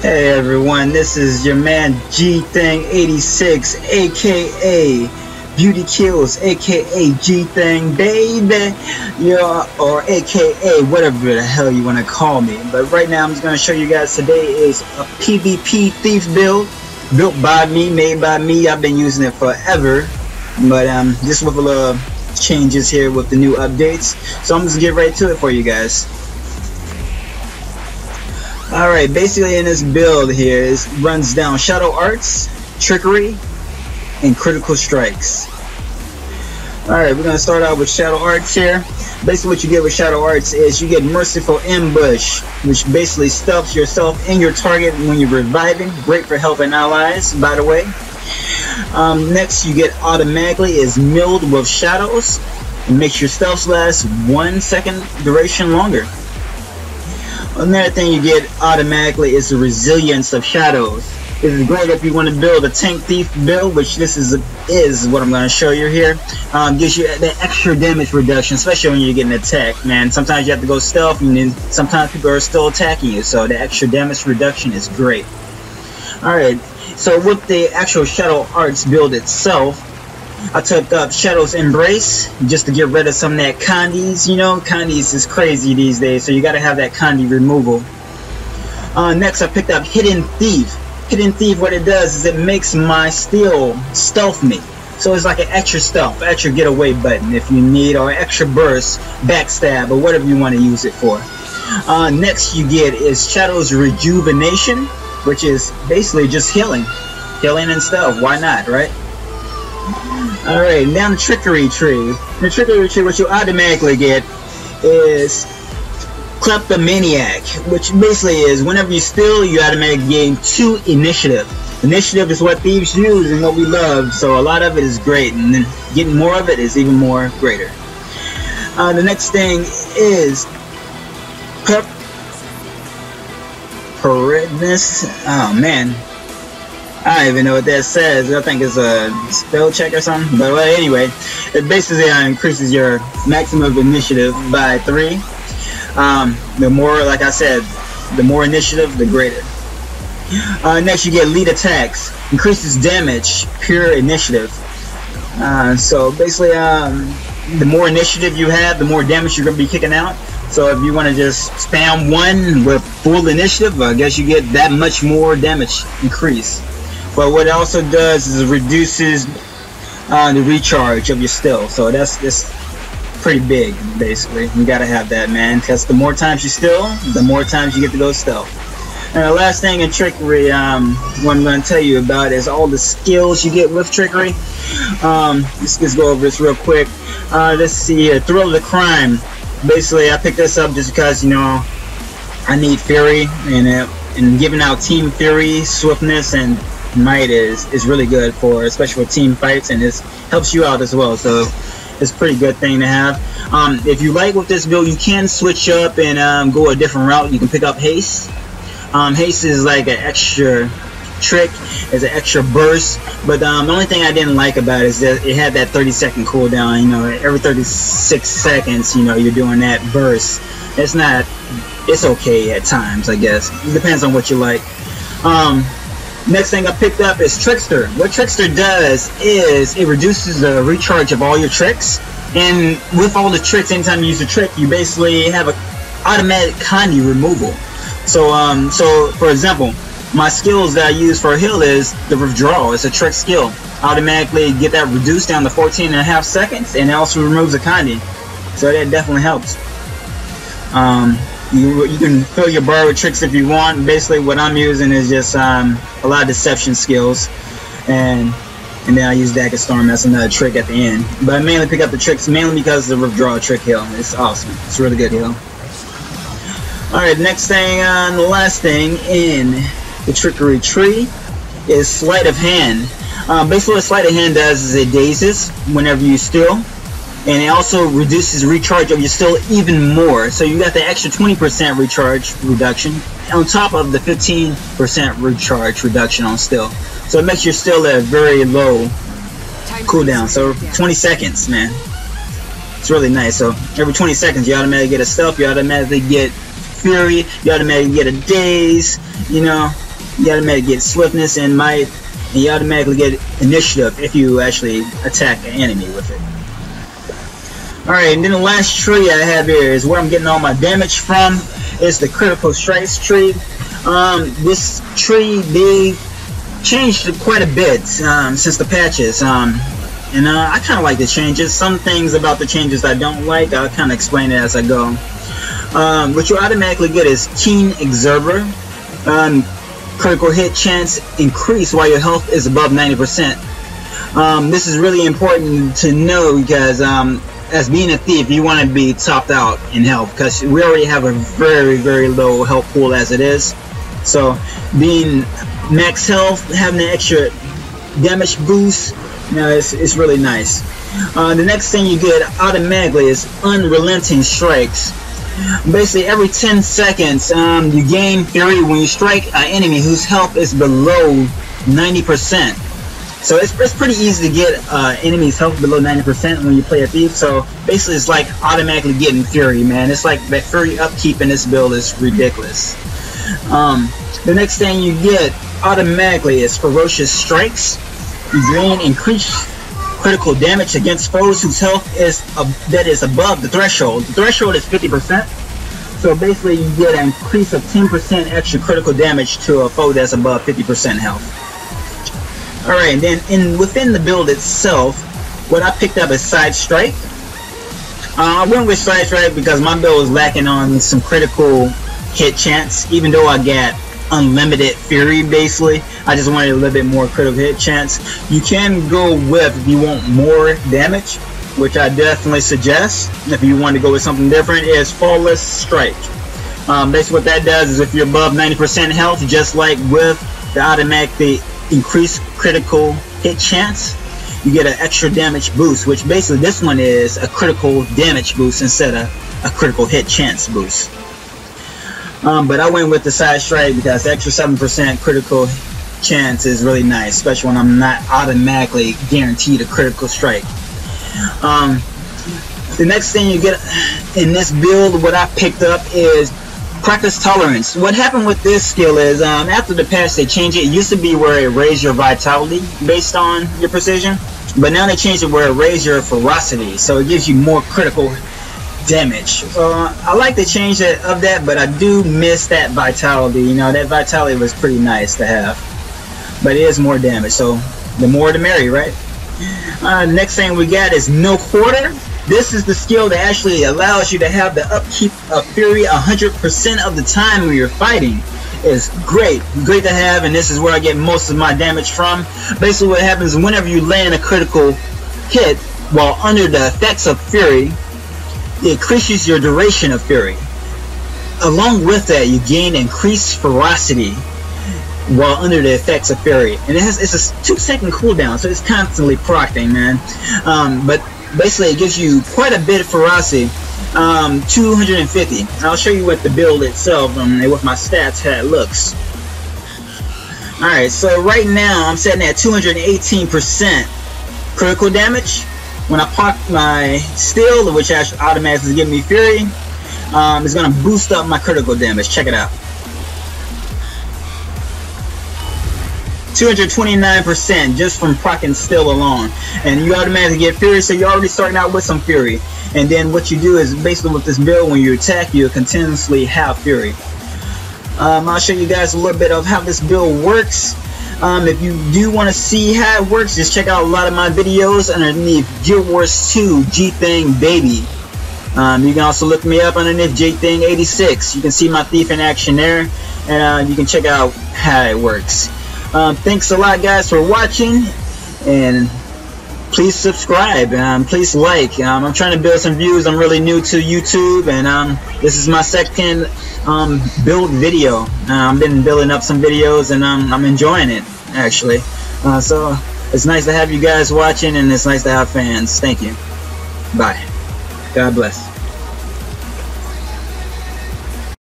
Hey everyone, this is your man Gthang 86, aka Beauty Kills, aka Gthang Baby, or aka whatever the hell you want to call me. But right now I'm just going to show you guys today is a PvP thief build, built by me, made by me. I've been using it forever, but just with a little changes here with the new updates. So I'm just going to get right to it for you guys. Alright, basically in this build here, it runs down Shadow Arts, Trickery, and Critical Strikes. Alright, we're going to start out with Shadow Arts here. Basically what you get with Shadow Arts is you get Merciful Ambush, which basically stuffs yourself and your target when you're reviving. Great for helping allies, by the way. Next you get automatically is Milled with Shadows. It makes your stealths last 1 second duration longer. Another thing you get automatically is the Resilience of Shadows. This is great if you want to build a tank thief build, which this is what I'm going to show you here. Gives you that extra damage reduction, especially when you're getting attacked, man. Sometimes you have to go stealth, and then sometimes people are still attacking you, so the extra damage reduction is great. Alright, so with the actual Shadow Arts build itself, I took up Shadow's Embrace just to get rid of some of that Candies. You know, Candies is crazy these days, so you gotta have that Candy removal. Next I picked up Hidden Thief. Hidden Thief, what it does is it makes my steel stealth me. So it's like an extra stealth, extra getaway button if you need, or extra burst, backstab, or whatever you want to use it for. Next you get is Shadow's Rejuvenation, which is basically just healing. Healing and stealth, why not, right? Alright, now the Trickery tree. The Trickery tree, what you automatically get is Kleptomaniac, which basically is whenever you steal, you automatically gain 2 initiative. Initiative is what thieves use and what we love, so a lot of it is great, and then getting more of it is even more greater. The next thing is Preparedness. Oh man, I don't even know what that says. I think it's a spell check or something. But anyway, it basically increases your maximum initiative by 3. The more, like I said, the more initiative, the greater. Next you get Lead Attacks. Increases damage, pure initiative. So basically, the more initiative you have, the more damage you're going to be kicking out. So if you want to just spam 1 with full initiative, I guess you get that much more damage increase. But what it also does is it reduces the recharge of your steal. So that's pretty big, basically. You gotta have that, man, because the more times you steal, the more times you get to go stealth. And the last thing in Trickery, what I'm going to tell you about is all the skills you get with Trickery. Let's just go over this real quick. Let's see here. Thrill of the Crime. Basically, I picked this up just because, you know, I need Fury, and giving out Team Fury, Swiftness, and Might is really good for, especially for team fights, and it helps you out as well. So it's a pretty good thing to have. If you like with this build, you can switch up and go a different route. You can pick up Haste. Haste is like an extra trick, it's an extra burst, but the only thing I didn't like about it is that it had that 30-second cooldown. You know, every 36 seconds, you know, you're doing that burst. It's okay at times, I guess. It depends on what you like. Next thing I picked up is Trickster. What Trickster does is it reduces the recharge of all your tricks, and with all the tricks, anytime you use a trick, you basically have an automatic Candy removal. So for example, my skills that I use for a heal is the Withdrawal. It's a trick skill. Automatically get that reduced down to 14.5 seconds, and it also removes a Candy. So that definitely helps. You can fill your bar with tricks if you want. Basically what I'm using is just a lot of deception skills, and then I use Dagger Storm as another trick at the end. But I mainly pick up the tricks mainly because of the Withdrawal trick heal. It's awesome. It's a really good heal. Alright, next thing, the last thing in the Trickery tree is Sleight of Hand. Basically what Sleight of Hand does is it dazes whenever you steal, and it also reduces recharge of your steal even more. So you got the extra 20% recharge reduction on top of the 15% recharge reduction on steal. So it makes your steal at a very low cooldown. So 20 seconds, man. It's really nice. So every 20 seconds you automatically get a stealth, you automatically get Fury, you automatically get a Daze, you know. you automatically get swiftness and might, and you automatically get initiative if you actually attack an enemy with it. Alright, and then the last tree I have here is where I'm getting all my damage from. It's the critical strikes tree. This tree, they changed quite a bit since the patches. And I kind of like the changes. Some things about the changes I don't like, I'll kind of explain it as I go. What you automatically get is Keen Observer. Critical hit chance increase while your health is above 90%. This is really important to know because as being a thief, you want to be topped out in health because we already have a very, very low health pool as it is. So being max health, having an extra damage boost, you know, it's really nice. The next thing you get automatically is Unrelenting Strikes. Basically, every 10 seconds, you gain fury when you strike an enemy whose health is below 90%. So it's pretty easy to get enemy's health below 90% when you play a thief. So basically, it's like automatically getting fury, man. It's like that fury upkeep in this build is ridiculous. The next thing you get automatically is Ferocious Strikes. You gain increased critical damage against foes whose health is above the threshold. The threshold is 50%. So basically, you get an increase of 10% extra critical damage to a foe that's above 50% health. Alright, and then within the build itself, what I picked up is Side Strike. I went with Side Strike because my build was lacking on some critical hit chance, even though I got unlimited fury. Basically, I just wanted a little bit more critical hit chance. You can go with, if you want more damage, which I definitely suggest if you want to go with something different, is Flawless Strike. Basically what that does is if you're above 90% health, just like with the automatically increased critical hit chance, you get an extra damage boost, which basically this one is a critical damage boost instead of a critical hit chance boost. But I went with the Side Strike because the extra 7% critical chance is really nice, especially when I'm not automatically guaranteed a critical strike. The next thing you get in this build, what I picked up is Practice Tolerance. What happened with this skill is after the patch they changed it. It used to be where it raised your vitality based on your precision, but now they changed it where it raised your ferocity, so it gives you more critical damage. So I like the change of that, but I do miss that vitality. You know, that vitality was pretty nice to have, but it is more damage, so the more the merry, right? Next thing we got is No Quarter. This is the skill that actually allows you to have the upkeep of fury 100% of the time when you're fighting. It's great to have, and this is where I get most of my damage from. Basically what happens whenever you land a critical hit while under the effects of fury, it increases your duration of fury. Along with that, you gain increased ferocity while under the effects of fury, and it's a 2-second cooldown, so it's constantly procting, man. But basically it gives you quite a bit of ferocity, 250. I'll show you what the build itself and with my stats how it looks. Alright, so right now I'm setting at 218% critical damage. When I pop my steel, which actually automatically gives me fury, it's going to boost up my critical damage. Check it out. 229% just from proccing steel alone, and you automatically get fury, so you're already starting out with some fury. And then what you do is basically with this build, when you attack, you continuously have fury. I'll show you guys a little bit of how this build works. If you do want to see how it works, just check out a lot of my videos underneath Guild Wars 2 Gthang Baby. You can also look me up underneath Gthang 86. You can see my thief in action there, and you can check out how it works. Thanks a lot, guys, for watching, and please subscribe, please like. I'm trying to build some views. I'm really new to YouTube, and this is my second build video. I've been building up some videos, and I'm enjoying it, actually. So it's nice to have you guys watching, and it's nice to have fans. Thank you. Bye. God bless.